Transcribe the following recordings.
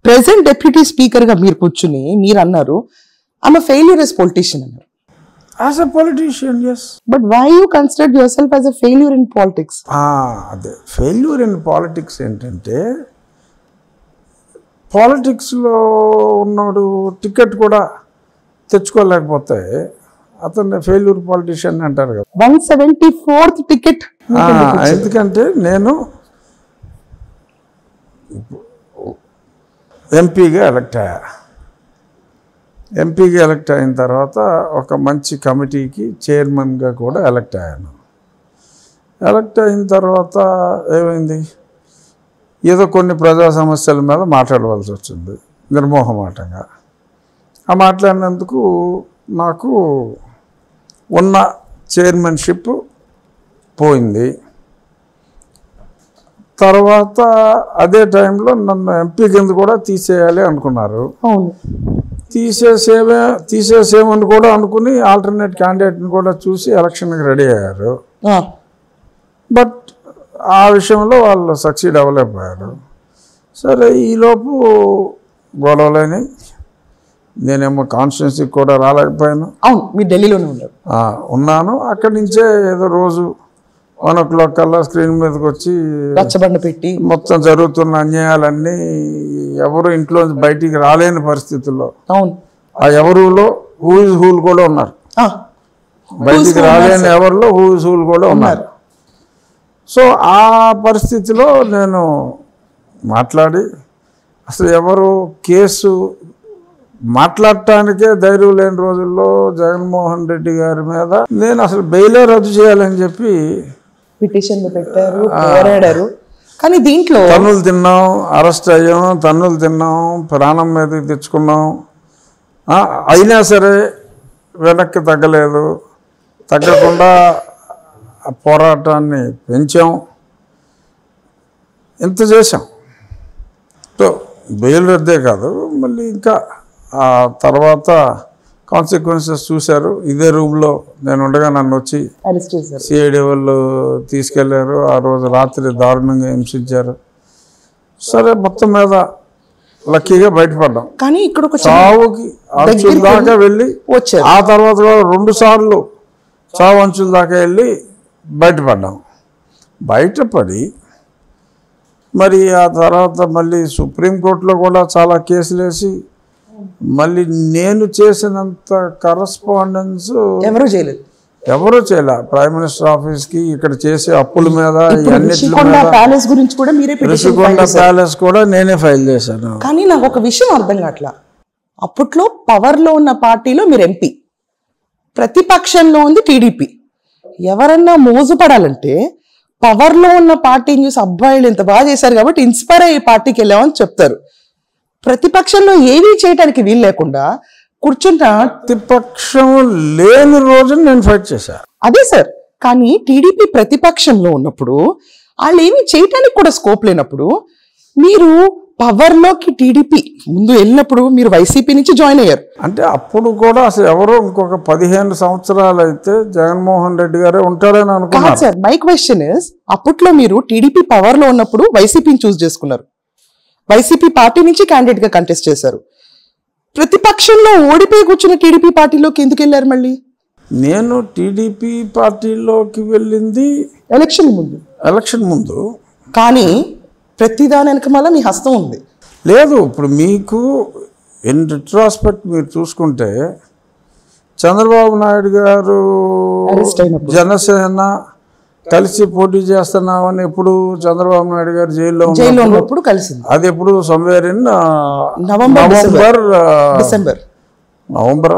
Present deputy speaker గా మీరు కూర్చుని మీరు అన్నారు I'm a failure as politician అన్నారు. As a politician, yes. But why you consider yourself as a failure in politics? అదే failure in politics ఏంటంటే, పాలిటిక్స్లో ఉన్నాడు టికెట్ కూడా తెచ్చుకోలేకపోతే అతన్ని ఫెయిల్యూర్ పాలిటిషియన్ అంటారు కదా. 174th ticket. ఎందుకంటే నేను ఎంపీగా ఎలక్ట్ అయ్యా. ఎంపీగా ఎలక్ట్ అయిన తర్వాత ఒక మంచి కమిటీకి చైర్మన్గా కూడా ఎలక్ట్ అయ్యాను. ఎలక్ట్ అయిన తర్వాత ఏమైంది, ఏదో కొన్ని ప్రజా సమస్యల మీద మాట్లాడవలసి వచ్చింది నిర్మోహమాటంగా. ఆ మాట్లాడినందుకు నాకు ఉన్న చైర్మన్షిప్ పోయింది. తర్వాత అదే టైంలో నన్ను ఎంపీ కింద కూడా తీసేయాలి అనుకున్నారు. తీసేసేమని కూడా అనుకుని ఆల్టర్నేట్ క్యాండిడేట్ని కూడా చూసి ఎలక్షన్కి రెడీ అయ్యారు. బట్ ఆ విషయంలో వాళ్ళు సక్సీడ్ అవ్వలేకపోయారు. సరే, ఈలోపు గొడవలని నేనేమో కాన్స్టిట్యున్సీకి కూడా రాలేకపోయాను. అవును, మీరు ఢిల్లీలోనే ఉన్నాను. అక్కడి నుంచే ఏదో రోజు 1 o'clock కల్లా స్క్రీన్ మీదకి వచ్చి రచ్చబండ పెట్టి మొత్తం జరుగుతున్న అన్యాయాలన్నీ ఎవరు ఇంట్లోంచి బయటికి రాలేని పరిస్థితుల్లో, అవును, ఆ ఎవరులో హూ ఇస్ హూలు కూడా ఉన్నారు. బయటికి రాలేని ఎవరిలో హూ ఇస్ హూలు కూడా ఉన్నారు. సో ఆ పరిస్థితిలో నేను మాట్లాడి, అసలు ఎవరు కేసు మాట్లాడటానికే ధైర్యం లేని రోజుల్లో జగన్మోహన్ రెడ్డి గారి మీద నేను అసలు బెయిలే రద్దు చేయాలని చెప్పి పిటిషన్లు పెట్టారు, పోరాడారు. కానీ దీంట్లో తన్నులు తిన్నాం, అరెస్ట్ అయ్యాం, తన్నులు తిన్నాం, ప్రాణం మీదకి తెచ్చుకున్నాం. అయినా సరే వెనక్కి తగ్గలేదు. తగ్గకుండా పోరాటాన్ని పెంచాం. ఇంత చేసాం. బెయిల్ రద్దే కాదు, మళ్ళీ ఇంకా ఆ తర్వాత కాన్సిక్వెన్సెస్ చూశారు. ఇదే రూమ్లో నేను ఉండగా నన్ను వచ్చి సిఐడి వాళ్ళు తీసుకెళ్లారు. ఆ రోజు రాత్రి దారుణంగా హింసించారు. సరే, మొత్తం మీద లక్కీగా బయటపడ్డాం. కానీ ఇక్కడ చావుకి అంచుల దాకా వెళ్ళి వచ్చారు. ఆ తర్వాత 2 సార్లు చావు అంచుల దాకా వెళ్ళి బయటపడ్డాం. బయటపడి మరి ఆ తర్వాత మళ్ళీ సుప్రీంకోర్టులో కూడా చాలా కేసులు వేసి మళ్ళీ నేను చేసినంత కరస్పాండెన్స్ ఎవరు చేయలే. ప్రైమ్ మినిస్టర్ ఆఫీస్కి ఇక్కడ చేసే అప్పుల మీద రిషికొండ ప్యాలెస్ కూడా నేనే ఫైల్ చేశాను. కానీ నాకు ఒక విషయం అర్థం కావట్లా. అప్పట్లో పవర్లో ఉన్న పార్టీలో మీరు ఎంపీ, ప్రతిపక్షంలో ఉంది టీడీపీ. ఎవరన్నా మోజుపడాలంటే పవర్లో ఉన్న పార్టీని చూసి అబ్బాయిలు ఇంత బాగా చేశారు కాబట్టి ఇన్స్పైర్ అయ్యి పార్టీకి వెళ్ళామని చెప్తారు. ప్రతిపక్షంలో ఏమీ చేయడానికి వీలు లేకుండా కూర్చుంటా. ప్రతిపక్షం లేని రోజు నేను ఫైట్ చేశాను. అదే సార్, కానీ టీడీపీ ప్రతిపక్షంలో ఉన్నప్పుడు వాళ్ళు ఏమీ చేయటానికి కూడా స్కోప్ లేనప్పుడు మీరు పవర్లోకి టీడీపీ ముందు వెళ్ళినప్పుడు మీరు వైసీపీ నుంచి జాయిన్ అయ్యారు. అంటే అప్పుడు కూడా అసలు ఎవరో ఇంకొక 15 సంవత్సరాలు అయితే జగన్మోహన్ రెడ్డి గారే ఉంటారని అనుకున్నారు సార్. మై క్వశ్చన్ ఇస్, అప్పట్లో మీరు టీడీపీ పవర్లో ఉన్నప్పుడు వైసీపీని చూస్ చేసుకున్నారు, వైసీపీ పార్టీ నుంచి క్యాండిడేట్ గా కంటెస్ట్ చేశారు. ప్రతిపక్షంలో ఓడిపోయి కూర్చున్న టీడీపీ పార్టీలోకి ఎందుకు వెళ్ళారు మళ్ళీ? నేను టీడీపీ పార్టీలోకి వెళ్ళింది ఎలక్షన్ ముందు. కానీ ప్రతిదాని వెనక మళ్ళీ మీ హస్తం ఉంది. లేదు, ఇప్పుడు మీకు ఇన్ రిట్రాస్పెక్ట్ మీరు చూసుకుంటే చంద్రబాబు నాయుడు గారు జనసేన కలిసి పోటీ చేస్తున్నామని ఎప్పుడు చంద్రబాబు నాయుడు గారు జైల్లో ఉన్నప్పుడు కలిసింది. అది ఎప్పుడు సమ్వేర్ ఇన్ నవంబర్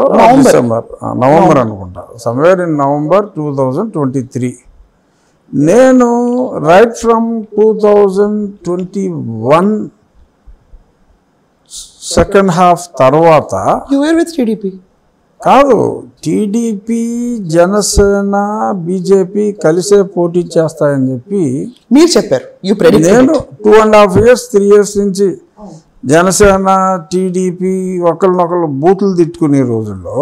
అనుకుంటా, సమ్వేర్ ఇన్ నవంబర్ 2023. నేను రైట్ ఫ్రమ్ 2021 సెకండ్ హాఫ్ తర్వాత కాదు, టీడీపీ జనసేన బీజేపీ కలిసే పోటీ చేస్తాయని చెప్పి మీరు చెప్పారు. నేను 2.5 years 3 years నుంచి జనసేన టీడీపీ ఒకరినొకరు బూతులు తిట్టుకునే రోజుల్లో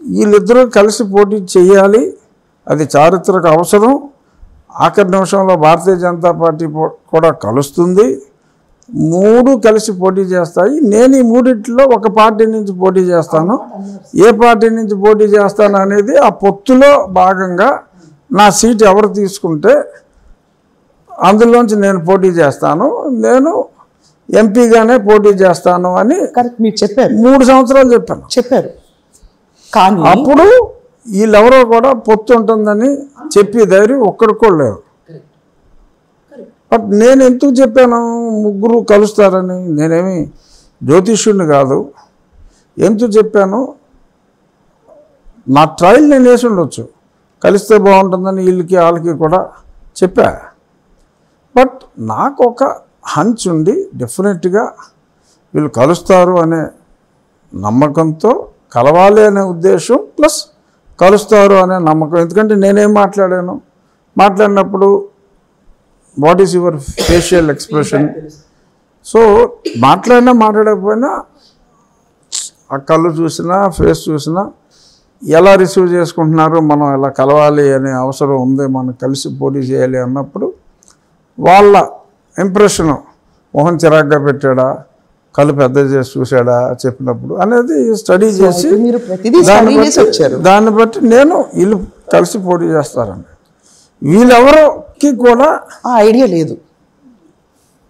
వీళ్ళిద్దరూ కలిసి పోటీ చేయాలి, అది చారిత్రక అవసరం. ఆఖరి నిమిషంలో భారతీయ జనతా పార్టీ కూడా కలుస్తుంది, మూడు కలిసి పోటీ చేస్తాయి. నేను ఈ మూడిట్లో ఒక పార్టీ నుంచి పోటీ చేస్తాను. ఏ పార్టీ నుంచి పోటీ చేస్తాను అనేది ఆ పొత్తులో భాగంగా నా సీట్ ఎవరు తీసుకుంటే అందులోంచి నేను పోటీ చేస్తాను, నేను ఎంపీగానే పోటీ చేస్తాను అని కరెక్ట్ మీరు చెప్పారు. 3 సంవత్సరాలు చెప్పారు. కానీ అప్పుడు వీళ్ళెవరో కూడా పొత్తు ఉంటుందని చెప్పి ధైర్యం ఒక్కడికి కూడా లేరు. బట్ నేను ఎందుకు చెప్పాను ముగ్గురు కలుస్తారని? నేనేమి జ్యోతిష్యుడిని కాదు. ఎందుకు చెప్పాను, నా ట్రయల్ నేను వేసి ఉండొచ్చు, కలిస్తే బాగుంటుందని వీళ్ళకి వాళ్ళకి కూడా చెప్పా. బట్ నాకు ఒక హంచ్ ఉండి డెఫినెట్గా వీళ్ళు కలుస్తారు అనే నమ్మకంతో, కలవాలి అనే ఉద్దేశం ప్లస్ కలుస్తారు అనే నమ్మకం. ఎందుకంటే నేనేం మాట్లాడినప్పుడు what is your facial expression. So మాట్లాడకపోయినా ఆ కళ్ళు చూసినా ఫేస్ చూసినా ఎలా రిసీవ్ చేసుకుంటున్నారు, మనం ఎలా కలవాలి అనే అవసరం ఉంది, మనం కలిసి పోటీ చేయాలి అన్నప్పుడు వాళ్ళ ఇంప్రెషను, మొహం చిరాగ్గా పెట్టాడా, కళ్ళు పెద్ద చేసి చూసాడా చెప్పినప్పుడు అనేది స్టడీ చేసి దాన్ని బట్టి నేను వీళ్ళు కలిసి పోటీ చేస్తారండి. వీళ్ళెవరికి కూడా ఐడియా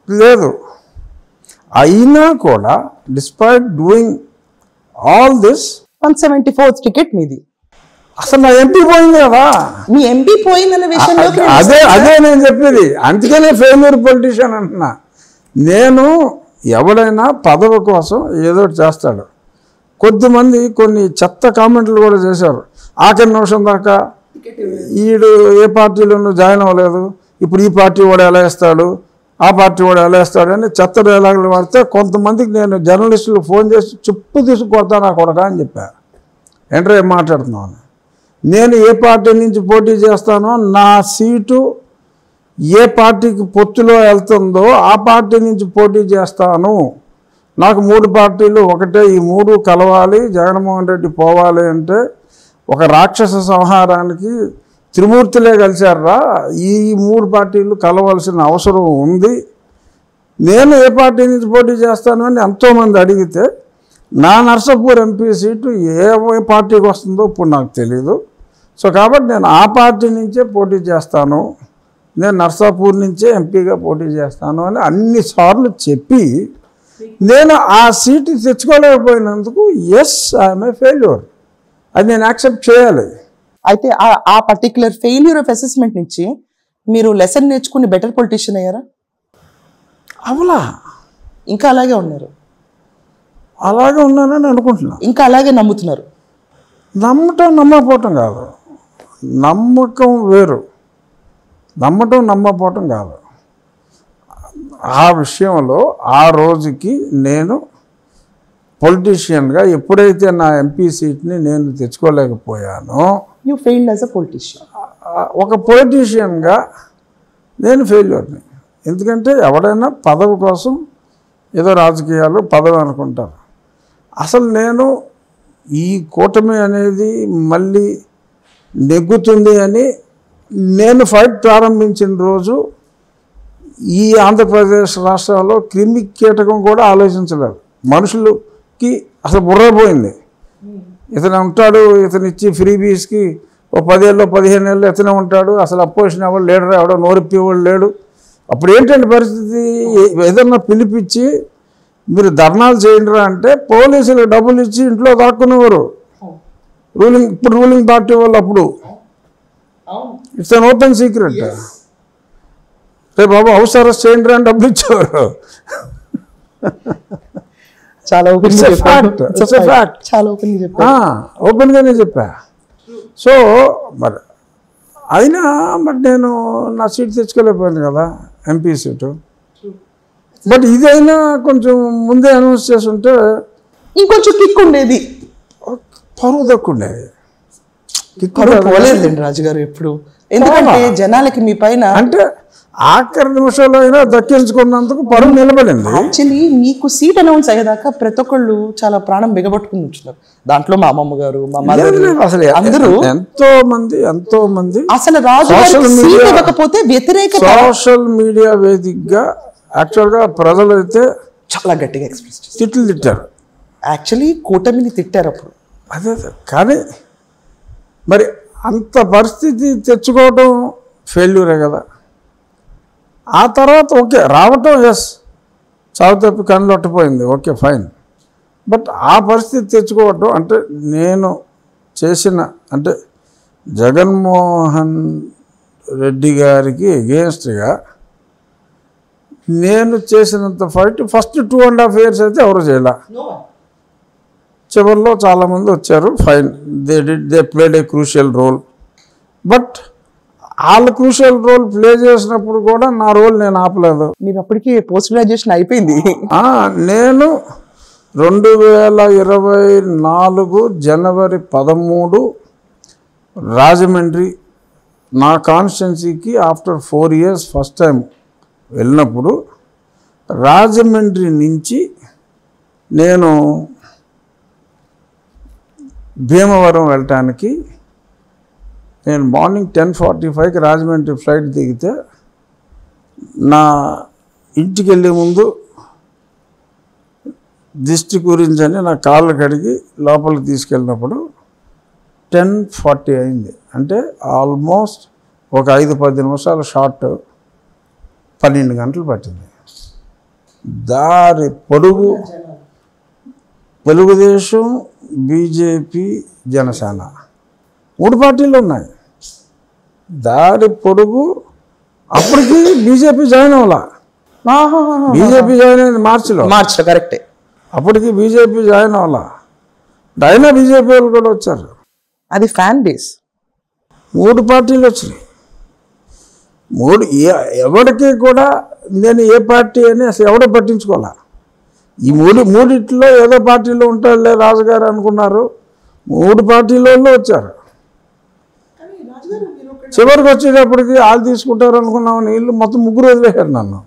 లేదు. అయినా కూడా despite doing all this 174th ticket మీది. అసలు నా ఎంపీ పోయింది కదా. మీ ఎంపీ పోయిందన్న విషయంలో అదే నేను చెప్పేది. అందుకనే ఫెయిల్యూర్ పొలిటీషియన్ అంటున్నా. నేను ఎవడైనా పదవి కోసం ఏదో చేస్తాడు. కొద్దిమంది కొన్ని చెత్త కామెంట్లు కూడా చేశారు. ఆఖరి నిమిషం దాకా ఈడు ఏ పార్టీలోనూ జాయిన్ అవ్వలేదు, ఇప్పుడు ఈ పార్టీ వాడు ఎలా వేస్తాడు, ఆ పార్టీ వాడు ఎలా వేస్తాడు అని చెత్త డైలాగులు వాడితే కొంతమందికి నేను జర్నలిస్టులు ఫోన్ చేసి చెప్పు తీసుకొడతా నా కొడక అని చెప్పా. ఏంట్రా ఏం మాట్లాడుతున్నాను, నేను ఏ పార్టీ నుంచి పోటీ చేస్తానో నా సీటు ఏ పార్టీకి పొత్తులో వెళ్తుందో ఆ పార్టీ నుంచి పోటీ చేస్తాను. నాకు 3 పార్టీలు ఒకటే, ఈ 3 కలవాలి, జగన్మోహన్ రెడ్డి పోవాలి అంటే ఒక రాక్షస సంహారానికి త్రిమూర్తులే కలిశారా, ఈ 3 పార్టీలు కలవాల్సిన అవసరం ఉంది. నేను ఏ పార్టీ నుంచి పోటీ చేస్తాను అని ఎంతోమంది అడిగితే నా నర్సాపూర్ ఎంపీ సీటు ఏ పార్టీకి వస్తుందో ఇప్పుడు నాకు తెలీదు. సో కాబట్టి నేను ఆ పార్టీ నుంచే పోటీ చేస్తాను, నేను నర్సాపూర్ నుంచే ఎంపీగా పోటీ చేస్తాను అని అన్నిసార్లు చెప్పి నేను ఆ సీటు తెచ్చుకోలేకపోయినందుకు ఎస్ ఐఎమ్ ఏ ఫెయిల్యూర్, అది నేను యాక్సెప్ట్ చేయాలి. అయితే ఆ పర్టికులర్ ఫెయిల్యూర్ ఆఫ్ అసెస్మెంట్ నుంచి మీరు లెసన్ నేర్చుకుని బెటర్ పొలిటీషియన్ అయ్యారా? అవలా ఇంకా అలాగే ఉన్నారు? అలాగే ఉన్నానని అనుకుంటున్నా. ఇంకా అలాగే నమ్ముతున్నారు? నమ్మకపోవటం కాదు, నమ్మకం వేరు, నమ్మకపోవటం కాదు. ఆ విషయంలో ఆ రోజుకి నేను పొలిటీషియన్గా ఎప్పుడైతే నా ఎంపీ సీట్ని నేను తెచ్చుకోలేకపోయానో, you failed as a politician. ఒక పొలిటీషియన్గా నేను ఫెయిల్యూర్ని. ఎందుకంటే ఎవడైనా పదవి కోసం ఏదో రాజకీయాలు పదవి అనుకుంటారు. అసలు నేను ఈ కూటమి అనేది మళ్ళీ నెగ్గుతుంది అని నేను ఫైట్ ప్రారంభించిన రోజు ఈ ఆంధ్రప్రదేశ్ రాష్ట్రంలో క్రిమి కీటకం కూడా ఆలోచించలేదు. మనుషులకి అసలు బుర్రపోయింది. ఇతను ఉంటాడు, ఇతను ఇచ్చి ఫ్రీబీస్కి ఓ 10 ఏళ్ళు 15 ఏళ్ళు ఇతనే ఉంటాడు, అసలు అపోజిషన్ ఎవరు లీడర్ ఎవడో నోరిప్పేవాడు లేడు. అప్పుడు ఏంటంటే పరిస్థితి, ఏదన్నా పిలిపించి మీరు ధర్నాలు చేయండిరా అంటే పోలీసులకు డబ్బులు ఇచ్చి ఇంట్లో దాక్కునేవారు. ఇప్పుడు రూలింగ్ పార్టీ వాళ్ళు అప్పుడు it's an open secret. Ray Babu house arrest చేయండి అని డబ్బులు ఇచ్చేవారు. చాలా ఓపెన్గానే చెప్పా. సో మరి అయినా మరి నేను నా సీట్ తెచ్చుకోలేకపోయాను కదా, ఎంపీ సీటు. బట్ ఇదైనా కొంచెం ముందే అనౌన్స్ చేసి ఉంటే ఇంకొంచెం కిక్ ఉండేది, పరువు దక్కుండేది. పోలేదండి రాజుగారు ఎప్పుడు, ఎందుకంటే జనాలకి మీ పైన అంటే ఆఖరి నిమిషంలో అయినా దక్కించుకున్నందుకు పరువు నిలబడింది. యాక్చువల్లీ మీకు సీట్ అనౌన్స్ అయ్యేదాకా ప్రతి ఒక్కళ్ళు చాలా ప్రాణం బిగబట్టుకుని ఉంటున్నారు. దాంట్లో మా అమ్మమ్మ గారు, మా మదర్, అసలు అందరూ ఎంతో మంది అసలు రాజు ఇవ్వకపోతే వ్యతిరేక సోషల్ మీడియా వేదికగా యాక్చువల్గా ప్రజలు అయితే చాలా గట్టిగా ఎక్స్ప్రెస్ చేస్తారు. తిట్లు తిట్టారు. యాక్చువల్లీ కూటమిని తిట్టారు అప్పుడు. అదే కానీ మరి అంత పరిస్థితి తెచ్చుకోవడం ఫెయిల్యూరే కదా. ఆ తర్వాత ఓకే రావటం ఎస్ చావు తప్పి కళ్ళు ఒట్టిపోయింది, ఓకే ఫైన్. బట్ ఆ పరిస్థితి తెచ్చుకోవటం అంటే నేను చేసిన అంటే జగన్మోహన్ రెడ్డి గారికి ఎగెన్స్ట్గా నేను చేసినంత ఫైట్ ఫస్ట్ 2.5 years అయితే ఎవరు చేయలే. చివరిలో చాలామంది వచ్చారు, fine, they played a crucial role. But వాళ్ళు క్రూషియల్ రోల్ ప్లే చేసినప్పుడు కూడా నా రోల్ నేను ఆపలేదు. మీరు అప్పటికి పోస్ట్ గ్రాడ్యుయేషన్ అయిపోయింది. నేను 2024 January 13 రాజమండ్రి నా కాన్స్టిట్యున్సీకి ఆఫ్టర్ 4 years ఫస్ట్ టైం వెళ్ళినప్పుడు రాజమండ్రి నుంచి నేను భీమవరం వెళ్ళటానికి నేను మార్నింగ్ 10:45కి రాజమండ్రి ఫ్లైట్ దిగితే నా ఇంటికి వెళ్ళే ముందు దిష్టి గురించి అని నా కాళ్ళు కడిగి లోపలికి తీసుకెళ్ళినప్పుడు 10:40 అయింది. అంటే ఆల్మోస్ట్ ఒక 5-10 నిమిషాల షార్ట్ 12 గంటలు పట్టింది. దారి పొడుగు తెలుగుదేశం, బీజేపీ, జనసేన 3 పార్టీలు ఉన్నాయి. దారి పొడుగు అప్పటికి బీజేపీ జాయిన్ అవ్వాల. బీజేపీ జాయిన్ అయింది మార్చిలో కరెక్టే. అప్పటికి బీజేపీ జాయిన్ అవ్వాల. అయినా బీజేపీ వాళ్ళు కూడా వచ్చారు. అది ఫ్యాన్ బేస్. 3 పార్టీలు వచ్చినాయి. ఎవరికి కూడా నేను ఏ పార్టీ అని అసలు ఎవడో పట్టించుకోవాలా. ఈ మూడిట్లో ఏదో పార్టీలో ఉంటారులే రాజుగారు అనుకున్నారు. 3 పార్టీల వాళ్ళు వచ్చారు. చివరికి వచ్చేటప్పటికి వాళ్ళు తీసుకుంటారు అనుకున్నామని వీళ్ళు మొత్తం 3 వదిలేశారు నన్ను.